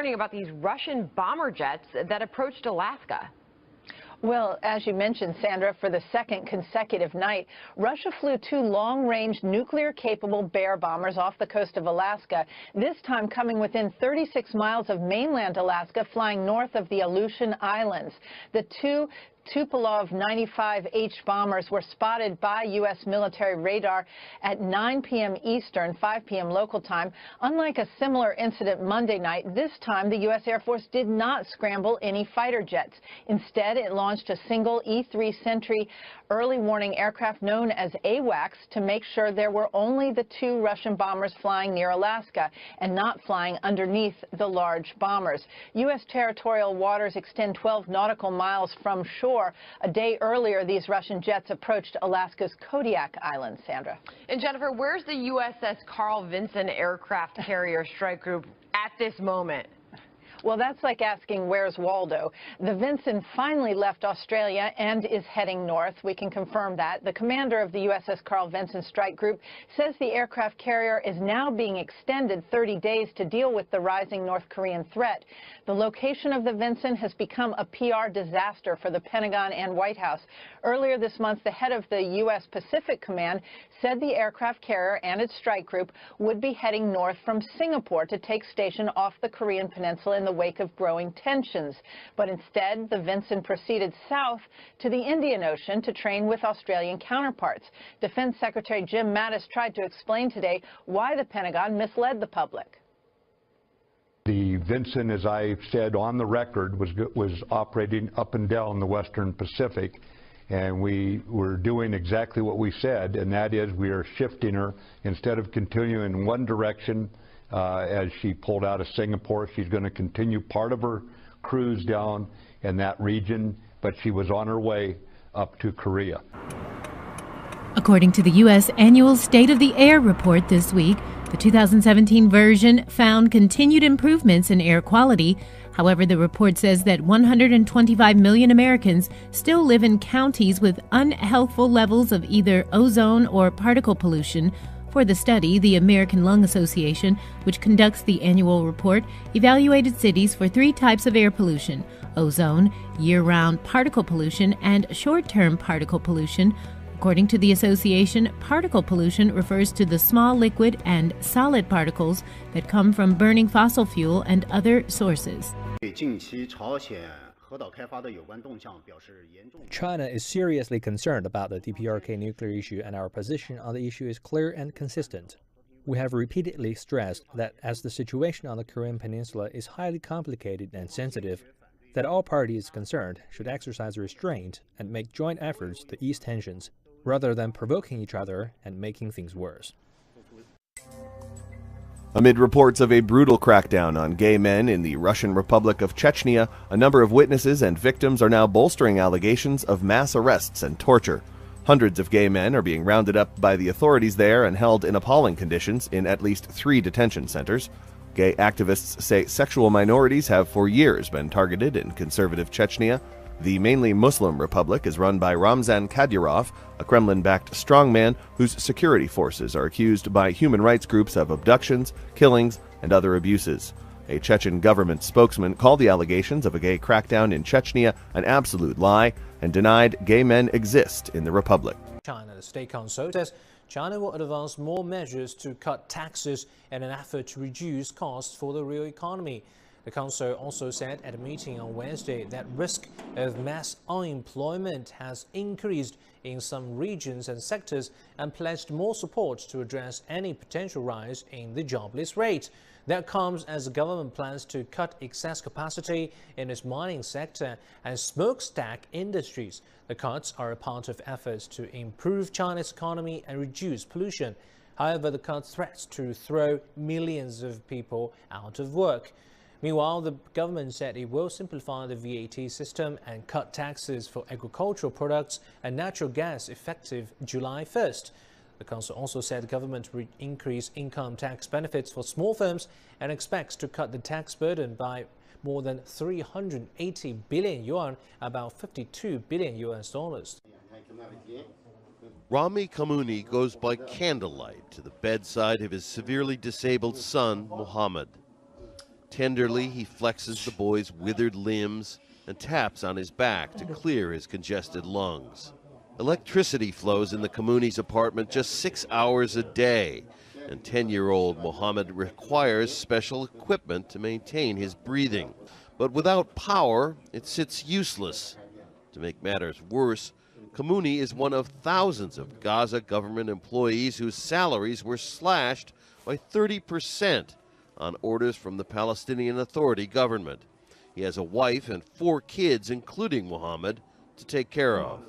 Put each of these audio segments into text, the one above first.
learning about these Russian bomber jets that approached Alaska. Well, as you mentioned, Sandra, for the second consecutive night, Russia flew two long-range nuclear-capable Bear bombers off the coast of Alaska, this time coming within 36 miles of mainland Alaska, flying north of the Aleutian Islands. The two Tupolev 95H bombers were spotted by U.S. military radar at 9 p.m. Eastern, 5 p.m. local time. Unlike a similar incident Monday night, this time the U.S. Air Force did not scramble any fighter jets. Instead, it launched a single E-3 Sentry early warning aircraft known as AWACS to make sure there were only the two Russian bombers flying near Alaska and not flying underneath the large bombers. U.S. territorial waters extend 12 nautical miles from shore. A day earlier, these Russian jets approached Alaska's Kodiak Island, Sandra. And Jennifer, where's the USS Carl Vinson aircraft carrier strike group at this moment? Well, that's like asking, where's Waldo? The Vinson finally left Australia and is heading north. We can confirm that. The commander of the USS Carl Vinson Strike Group says the aircraft carrier is now being extended 30 days to deal with the rising North Korean threat. The location of the Vinson has become a PR disaster for the Pentagon and White House. Earlier this month, the head of the U.S. Pacific Command said the aircraft carrier and its strike group would be heading north from Singapore to take station off the Korean Peninsula in the wake of growing tensions. But instead, the Vinson proceeded south to the Indian Ocean to train with Australian counterparts. Defense Secretary Jim Mattis tried to explain today why the Pentagon misled the public. The Vinson, as I said on the record, was operating up and down the Western Pacific, and we were doing exactly what we said, and that is we are shifting her. Instead of continuing in one direction as she pulled out of Singapore, she's going to continue part of her cruise down in that region, but she was on her way up to Korea. According to the U.S. annual State of the Air report this week, the 2017 version found continued improvements in air quality. However, the report says that 125 million Americans still live in counties with unhealthful levels of either ozone or particle pollution. For the study, the American Lung Association, which conducts the annual report, evaluated cities for three types of air pollution: ozone, year-round particle pollution, and short-term particle pollution. According to the association, particle pollution refers to the small liquid and solid particles that come from burning fossil fuel and other sources. China is seriously concerned about the DPRK nuclear issue, and our position on the issue is clear and consistent. We have repeatedly stressed that as the situation on the Korean Peninsula is highly complicated and sensitive, that all parties concerned should exercise restraint and make joint efforts to ease tensions, rather than provoking each other and making things worse. Amid reports of a brutal crackdown on gay men in the Russian Republic of Chechnya, a number of witnesses and victims are now bolstering allegations of mass arrests and torture. Hundreds of gay men are being rounded up by the authorities there and held in appalling conditions in at least 3 detention centers. Gay activists say sexual minorities have for years been targeted in conservative Chechnya. The mainly Muslim republic is run by Ramzan Kadyrov, a Kremlin-backed strongman whose security forces are accused by human rights groups of abductions, killings, and other abuses. A Chechen government spokesman called the allegations of a gay crackdown in Chechnya an absolute lie and denied gay men exist in the republic. China, the State Council says China will advance more measures to cut taxes in an effort to reduce costs for the real economy. The council also said at a meeting on Wednesday that risk of mass unemployment has increased in some regions and sectors and pledged more support to address any potential rise in the jobless rate. That comes as the government plans to cut excess capacity in its mining sector and smokestack industries. The cuts are a part of efforts to improve China's economy and reduce pollution. However, the cuts threats to throw millions of people out of work. Meanwhile, the government said it will simplify the VAT system and cut taxes for agricultural products and natural gas effective July 1st. The council also said the government will increase income tax benefits for small firms and expects to cut the tax burden by more than 380 billion yuan, about $52 billion US. Rami Kamuni goes by candlelight to the bedside of his severely disabled son, Muhammad. Tenderly, he flexes the boy's withered limbs and taps on his back to clear his congested lungs. Electricity flows in the Kamuni's apartment just 6 hours a day, and 10-year-old Mohammed requires special equipment to maintain his breathing. But without power, it sits useless. To make matters worse, Kamuni is one of thousands of Gaza government employees whose salaries were slashed by 30% on orders from the Palestinian Authority government. He has a wife and 4 kids, including Mohammed, to take care of.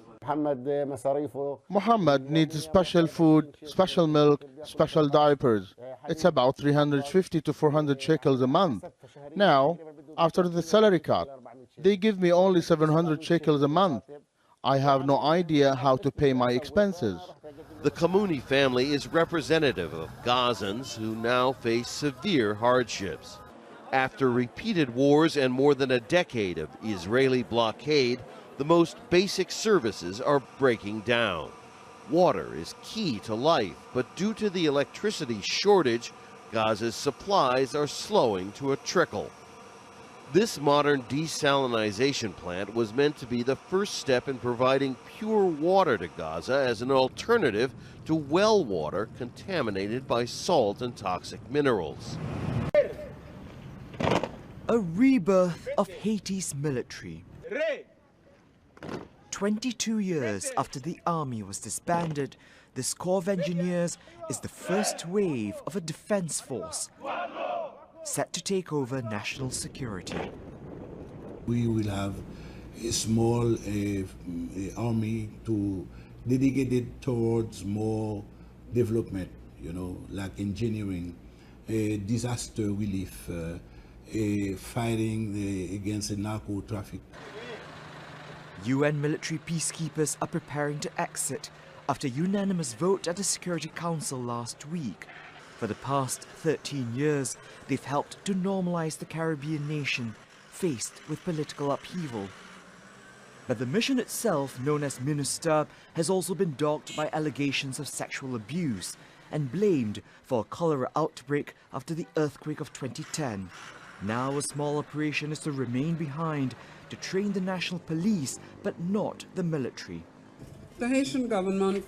Mohammed needs special food, special milk, special diapers. It's about 350 to 400 shekels a month. Now, after the salary cut, they give me only 700 shekels a month. I have no idea how to pay my expenses. The Kamuni family is representative of Gazans who now face severe hardships. After repeated wars and more than a decade of Israeli blockade, the most basic services are breaking down. Water is key to life, but due to the electricity shortage, Gaza's supplies are slowing to a trickle. This modern desalinization plant was meant to be the first step in providing pure water to Gaza as an alternative to well water contaminated by salt and toxic minerals. A rebirth of Haiti's military. 22 years after the army was disbanded, this Corps of Engineers is the first wave of a defense force set to take over national security. We will have a small army to dedicated towards more development, like engineering, disaster relief, fighting against the narco traffic. UN military peacekeepers are preparing to exit after unanimous vote at the Security Council last week. For the past 13 years, they've helped to normalize the Caribbean nation faced with political upheaval. But the mission itself, known as MINUSTAH, has also been dogged by allegations of sexual abuse and blamed for a cholera outbreak after the earthquake of 2010. Now a small operation is to remain behind to train the national police, but not the military. The Haitian government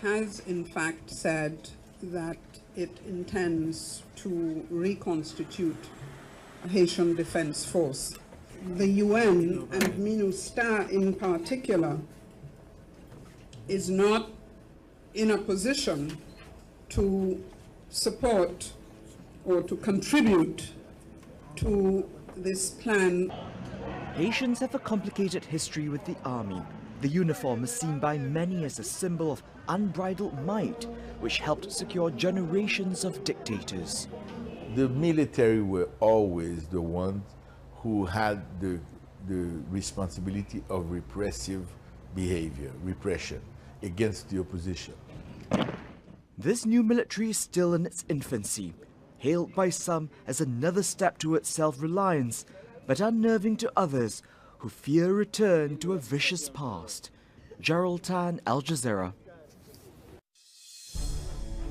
has in fact said that it intends to reconstitute a Haitian Defense Force. The UN and MINUSTAH in particular is not in a position to support or to contribute to this plan. Haitians have a complicated history with the army. The uniform is seen by many as a symbol of unbridled might, which helped secure generations of dictators. The military were always the ones who had the responsibility of repressive behavior, repression against the opposition. This new military is still in its infancy, hailed by some as another step towards self-reliance, but unnerving to others who fear a return to a vicious past. Gerald Tan, Al Jazeera.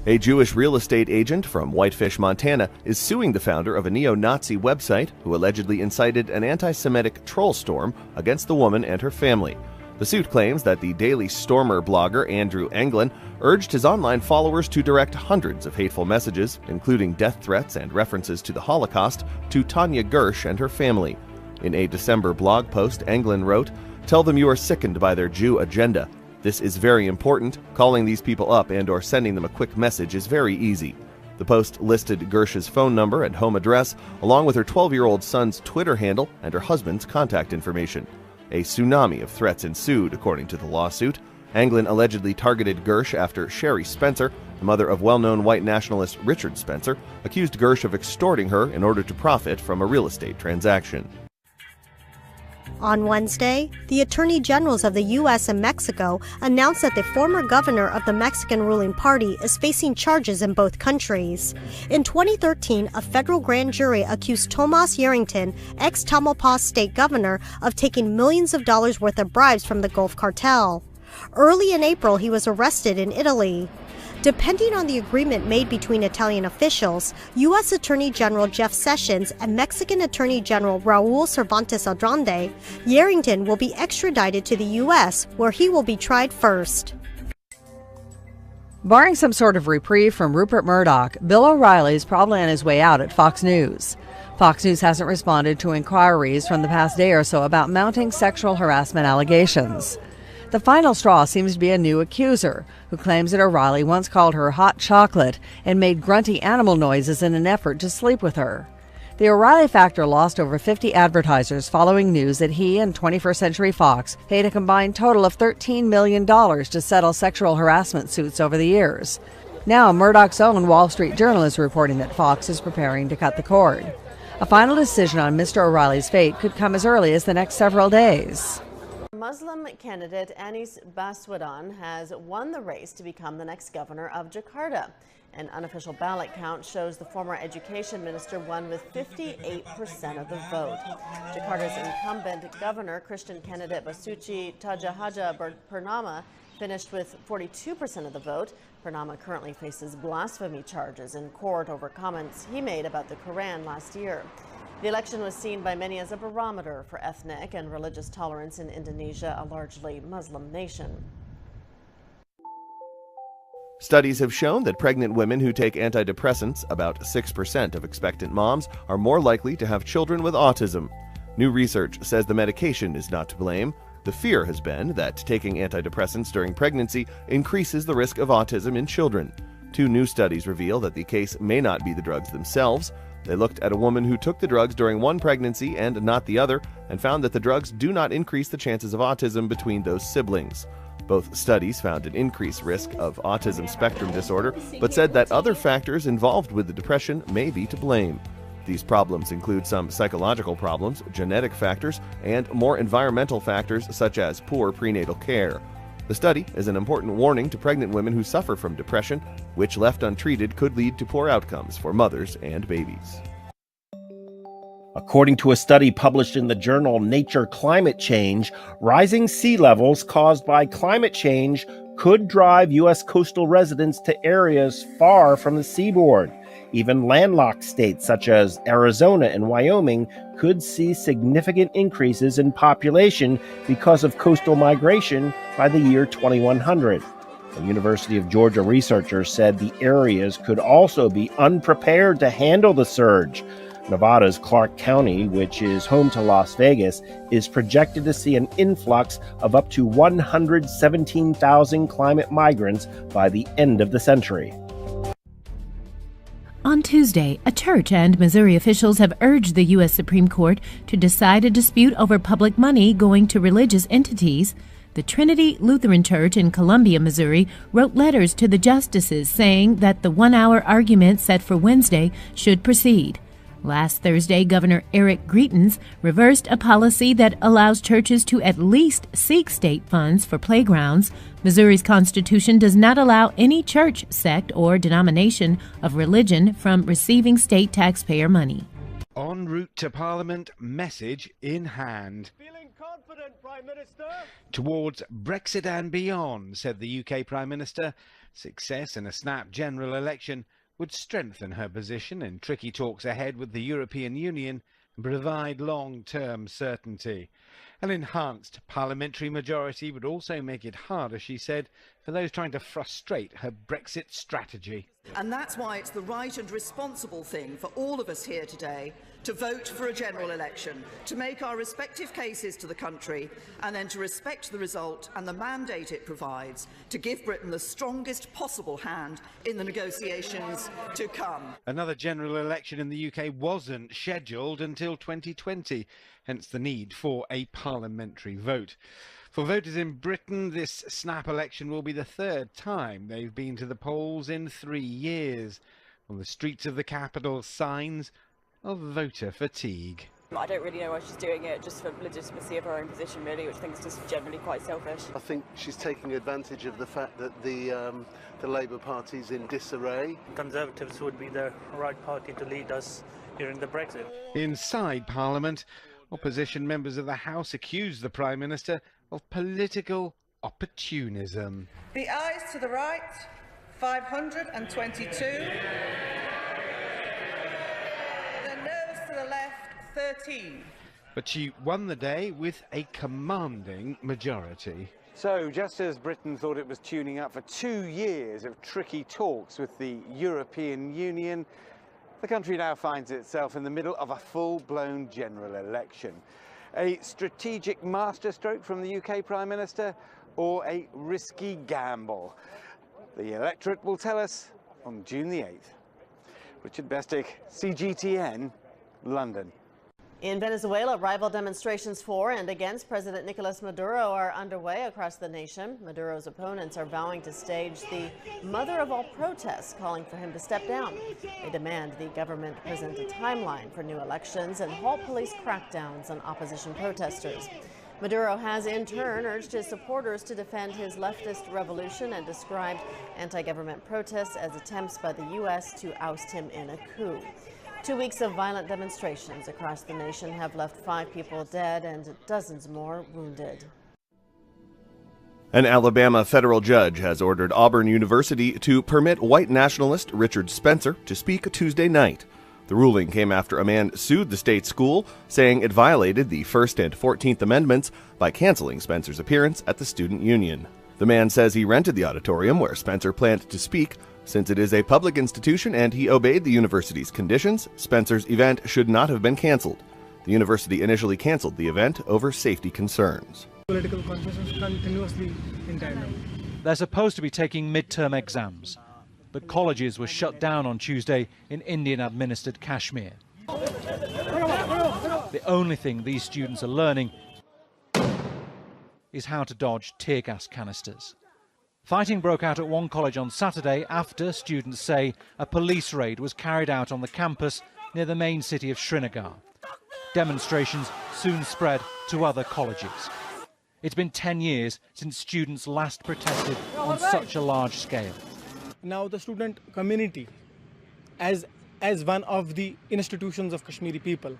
A Jewish real estate agent from Whitefish, Montana, is suing the founder of a neo-Nazi website who allegedly incited an anti-Semitic troll storm against the woman and her family. The suit claims that the Daily Stormer blogger Andrew Anglin urged his online followers to direct hundreds of hateful messages, including death threats and references to the Holocaust, to Tanya Gersh and her family. In a December blog post, Anglin wrote, "Tell them you are sickened by their Jew agenda. This is very important. Calling these people up and or sending them a quick message is very easy." The post listed Gersh's phone number and home address, along with her 12-year-old son's Twitter handle and her husband's contact information. A tsunami of threats ensued, according to the lawsuit. Anglin allegedly targeted Gersh after Sherry Spencer, the mother of well-known white nationalist Richard Spencer, accused Gersh of extorting her in order to profit from a real estate transaction. On Wednesday, the Attorney Generals of the U.S. and Mexico announced that the former governor of the Mexican ruling party is facing charges in both countries. In 2013, a federal grand jury accused Tomas Yarrington, ex-Tamaulipas state governor, of taking millions of dollars worth of bribes from the Gulf Cartel. Early in April, he was arrested in Italy. Depending on the agreement made between Italian officials, U.S. Attorney General Jeff Sessions and Mexican Attorney General Raul Cervantes Aldrande, Yarrington will be extradited to the U.S., where he will be tried first. Barring some sort of reprieve from Rupert Murdoch, Bill O'Reilly is probably on his way out at Fox News. Fox News hasn't responded to inquiries from the past day or so about mounting sexual harassment allegations. The final straw seems to be a new accuser, who claims that O'Reilly once called her hot chocolate and made grunty animal noises in an effort to sleep with her. The O'Reilly factor lost over 50 advertisers following news that he and 21st Century Fox paid a combined total of $13 million to settle sexual harassment suits over the years. Now, Murdoch's own Wall Street Journal is reporting that Fox is preparing to cut the cord. A final decision on Mr. O'Reilly's fate could come as early as the next several days. Muslim candidate Anies Baswedan has won the race to become the next governor of Jakarta. An unofficial ballot count shows the former education minister won with 58% of the vote. Jakarta's incumbent governor, Christian candidate Basuki Tjahaja Purnama, finished with 42% of the vote. Purnama currently faces blasphemy charges in court over comments he made about the Quran last year. The election was seen by many as a barometer for ethnic and religious tolerance in Indonesia, a largely Muslim nation. Studies have shown that pregnant women who take antidepressants, about 6% of expectant moms, are more likely to have children with autism. New research says the medication is not to blame. The fear has been that taking antidepressants during pregnancy increases the risk of autism in children. 2 new studies reveal that the case may not be the drugs themselves. They looked at a woman who took the drugs during one pregnancy and not the other, and found that the drugs do not increase the chances of autism between those siblings. Both studies found an increased risk of autism spectrum disorder, but said that other factors involved with the depression may be to blame. These problems include some psychological problems, genetic factors, and more environmental factors such as poor prenatal care. The study is an important warning to pregnant women who suffer from depression, which left untreated could lead to poor outcomes for mothers and babies. According to a study published in the journal Nature Climate Change, rising sea levels caused by climate change could drive U.S. coastal residents to areas far from the seaboard. Even landlocked states such as Arizona and Wyoming could see significant increases in population because of coastal migration by the year 2100. The University of Georgia researchers said the areas could also be unprepared to handle the surge. Nevada's Clark County, which is home to Las Vegas, is projected to see an influx of up to 117,000 climate migrants by the end of the century. On Tuesday, a church and Missouri officials have urged the U.S. Supreme Court to decide a dispute over public money going to religious entities. The Trinity Lutheran Church in Columbia, Missouri, wrote letters to the justices saying that the one-hour argument set for Wednesday should proceed. Last Thursday, Governor Eric Greitens reversed a policy that allows churches to at least seek state funds for playgrounds. Missouri's Constitution does not allow any church, sect, or denomination of religion from receiving state taxpayer money. En route to Parliament, message in hand. Feeling confident, Prime Minister? Towards Brexit and beyond, said the UK Prime Minister. Success in a snap general election would strengthen her position in tricky talks ahead with the European Union and provide long-term certainty. An enhanced parliamentary majority would also make it harder, she said, for those trying to frustrate her Brexit strategy. And that's why it's the right and responsible thing for all of us here today to vote for a general election, to make our respective cases to the country, and then to respect the result and the mandate it provides to give Britain the strongest possible hand in the negotiations to come. Another general election in the UK wasn't scheduled until 2020, hence the need for a parliamentary vote. For voters in Britain, this snap election will be the third time they've been to the polls in 3 years. On the streets of the capital, signs of voter fatigue. I don't really know why she's doing it, just for legitimacy of her own position really, which I think is just generally quite selfish. I think she's taking advantage of the fact that the Labour Party's in disarray. Conservatives would be the right party to lead us during the Brexit. Inside Parliament, opposition members of the House accuse the Prime Minister of political opportunism. The ayes to the right, 522. The noes to the left, 13. But she won the day with a commanding majority. So, just as Britain thought it was tuning up for 2 years of tricky talks with the European Union, the country now finds itself in the middle of a full-blown general election. A strategic masterstroke from the UK Prime Minister, or a risky gamble? The electorate will tell us on June the 8th. Richard Bestick, CGTN, London. In Venezuela, rival demonstrations for and against President Nicolas Maduro are underway across the nation. Maduro's opponents are vowing to stage the mother of all protests, calling for him to step down. They demand the government present a timeline for new elections and halt police crackdowns on opposition protesters. Maduro has in turn urged his supporters to defend his leftist revolution and described anti-government protests as attempts by the U.S. to oust him in a coup. 2 weeks of violent demonstrations across the nation have left 5 people dead and dozens more wounded. An Alabama federal judge has ordered Auburn University to permit white nationalist Richard Spencer to speak Tuesday night. The ruling came after a man sued the state school, saying it violated the First and 14th Amendments by canceling Spencer's appearance at the student union. The man says he rented the auditorium where Spencer planned to speak. Since it is a public institution and he obeyed the university's conditions, Spencer's event should not have been canceled. The university initially canceled the event over safety concerns. Political conversations continuously in tandem. They're supposed to be taking midterm exams, but colleges were shut down on Tuesday in Indian-administered Kashmir. The only thing these students are learning is how to dodge tear gas canisters. Fighting broke out at one college on Saturday after, students say, a police raid was carried out on the campus near the main city of Srinagar. Demonstrations soon spread to other colleges. It's been 10 years since students last protested on such a large scale. Now the student community, as one of the institutions of Kashmiri people,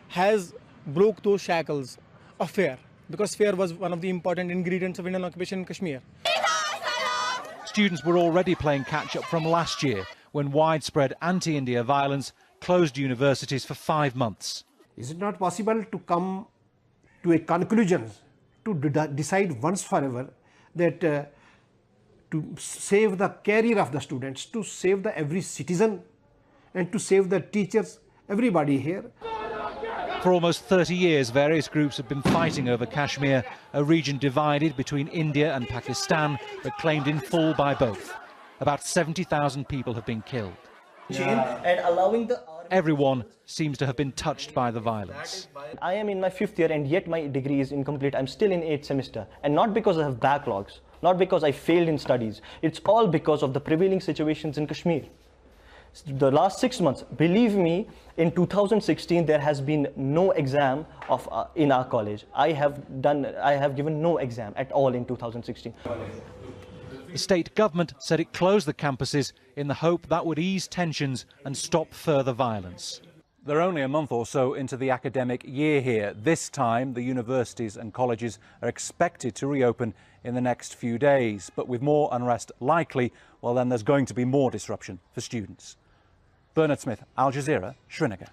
has broke those shackles of fear, because fear was one of the important ingredients of Indian occupation in Kashmir. Students were already playing catch-up from last year, when widespread anti-India violence closed universities for 5 months. Is it not possible to come to a conclusion, to decide once forever that to save the career of the students, to save every citizen, and to save the teachers, everybody here? For almost 30 years, various groups have been fighting over Kashmir, a region divided between India and Pakistan, but claimed in full by both. About 70,000 people have been killed. And allowing Everyone seems to have been touched by the violence. I am in my 5th year and yet my degree is incomplete. I'm still in 8th semester, and not because I have backlogs, not because I failed in studies. It's all because of the prevailing situations in Kashmir. The last 6 months, believe me, in 2016 there has been no exam in our college. I have given no exam at all in 2016. The state government said it closed the campuses in the hope that would ease tensions and stop further violence. They're only a month or so into the academic year here. This time, the universities and colleges are expected to reopen in the next few days. But with more unrest likely, well, then there's going to be more disruption for students. Bernard Smith, Al Jazeera, Srinagar.